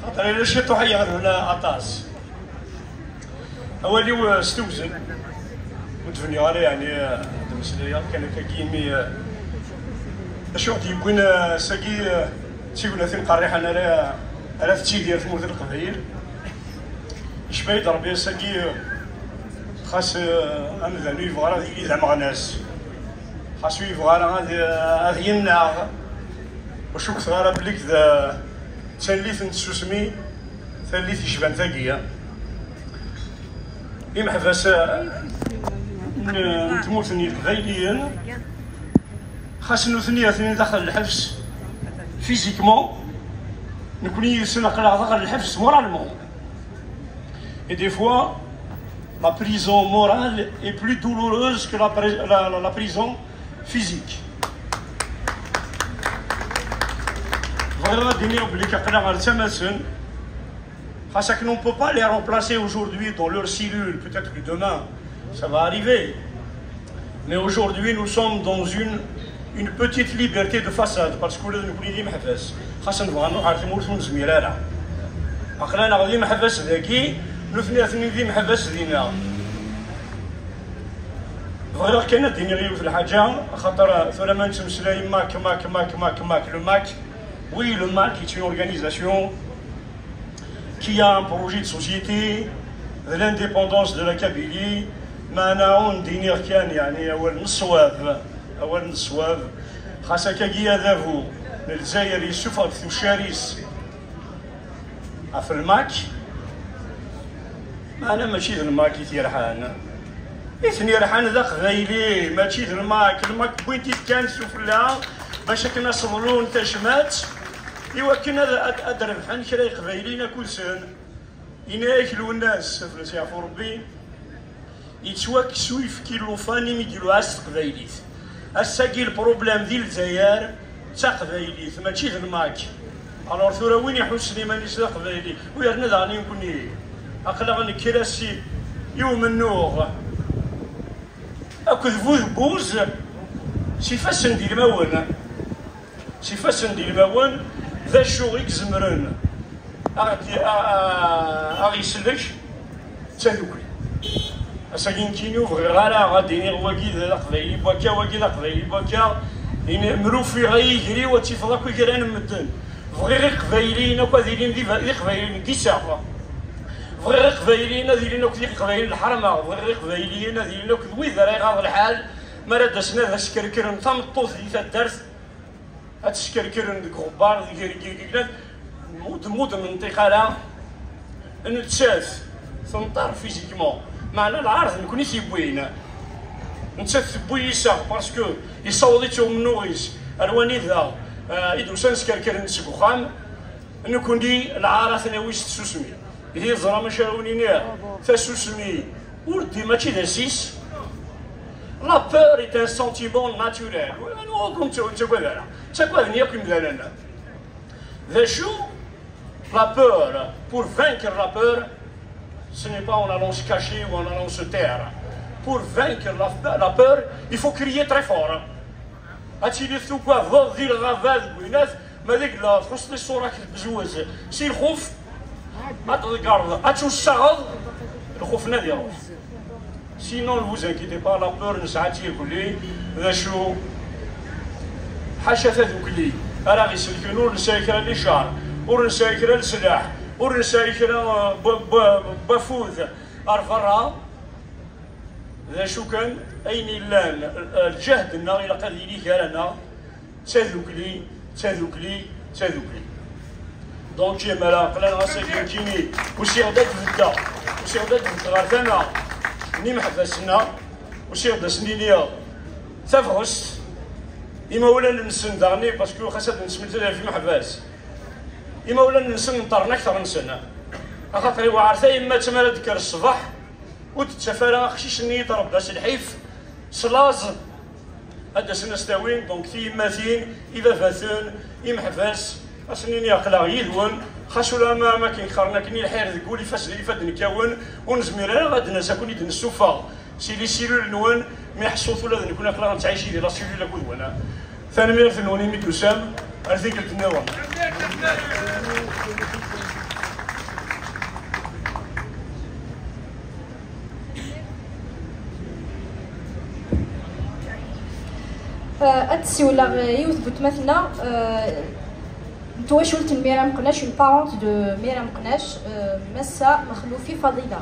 خاطر الا شي طوح يغير هنا اطاس اولي استوزن ودفني غالي يعني المسليه كان كيمي اشوف يكون ساقي تيقول ثين قريح انا راه تيدير في مولد القبائل شبايد ربي ساقي خاص انا ذا يبغى راه يزعم ناس خاصو يبغى راه هذا يناغ وشوك صغار بليك ذا تسليت نتسوسمي ثليت يشبان ثقية يمحفاس نتموتني القبايليين خاص نوثني ثني داخل الحبس فيزيكمون نكوني سنقلع داخل الحبس مورالمون et des fois la prison morale est plus douloureuse que la prison physique. Voilà, on ne peut pas les remplacer aujourd'hui dans leur cellule, peut-être que demain ça va arriver. Mais aujourd'hui nous sommes dans une petite liberté de façade parce que nous sommes محفز. خاصنا نبغى نعرفوا مرتون زميلة. أخلانا غادي محفز ذكي. نثني ذي محبس دينا غير كانت ديني غير في الحاجة خاطر ثورة ما نتمسلاي ماك le MAC. Oui, le MAC est une organisation qui a un projet de société de l'indépendance de la Kabylie. معنا ديني كان يعني أول نصواب خاصة كي هذا الجزائر يسوفر في الشاريس في الماك أنا ماشي ذا الماك يتيرحان إثني رحان ذا قبايلي ماشي ذا الماك بوينتي كان شوف لها باش كنا صبرون تشمات إوا كنا أدربحان كرا قبايلينا كل سن إنا ياكلو الناس فلس يعفو ربي يتواكسو يفكيلو فاني ميديرو عاس قبايليت الساقي البروبليم ديال الجزائر تا قبايليت ماشي ذا الماك الوغ ثورا وين يحوس سليماني سا قبايلي ويرنا داني نكوني أقلع كراسي يوم النوغ أكو ذبوذ بوز سيفاس ندير الماون ذا الشوغيك زمرن أغي سلك تذوكري أساقين كينيو غالا غادي واكي ذا قبايلي بواكا واكي ذا قبايلي بواكا مروفي غيجري وتيفضاك ويجران مدن فغير قبايلي ناكو ذيلين ذي قبايلي كيساقا غير قبايلينا ديالنا كذي قبايل الحرمه غير قبايلينا ديالنا كذوي ذا غاض الحال ما ردسنا ذا سكركرن ثمطوط ديال الدرس هاد سكركرن ديك غبار ديال مود منطقه لا نتساس ثمطار فيزيكمون معنا العرض نكوني تيبوينا نتساس بويسا باسكو يصوضيتو من نوغيس الواني ذا يدوسان سكركرن سكوخام نكوني العارة ثناويس تسوسمي هي زرا ما شاونينيا فاسوسمي ولدي ماشي ذا سيس لا بور est un sentiment naturel كنت تقول نيا كيم دانا ذا شو la peur pour vaincre la peur ce n'est pas en allant se cacher ou en allant se taire pour vaincre la peur il faut crier très fort هاتي لي ثوكا ضد ديال الغابات وينات ما ديك لا خصني الصوره كتبزوز سي الخوف Regarde, à tout ça, le خوف نادي يروح. Sinon, ne vous inquiétez pas, la peur نساعتي الكلي ذا شو حاشا ذوك لي راه يسلكنوا نسايكرا لي شعر ونسايكرا السلاح ونسايكرا بفوذ ارفرا ذا شو كان اين لان الجهد النا الى قد لي كارنا تذوك لي دونك مالا قلنا غاساكين كيني وشي غدا تبدا غارتنا ني محبسنا وشي غدا سنينيا تفغس إما ولا ننسن دارني باسكو خاصة نسميت في محباس إما ولا ننسن نطرنا أكثر نسنا خاطر وعارفة إما تمالا ديك الصباح وتتسافر خشيش ني ضرب باس الحيف صلاز هذا سنستوين دونك في ماثين إذا فاثون إمحباس أسنين يقلع يدون خاصو لا ما كاين خارنا كني الحير ذكولي فاد نكون ونزمير انا غاد نساكوني دن السوفا سي لي سيلول نون ما يحصوثو لا نكون كلا نتعايشي لا سيلول لا كودوانا ثاني مير ثنوني ميتوسام ارثيك التناوم التسويلة يثبت مثلا تواشلت ميرام قناش البارونت دو ميرام قناش مسا مخلوفي فضيلة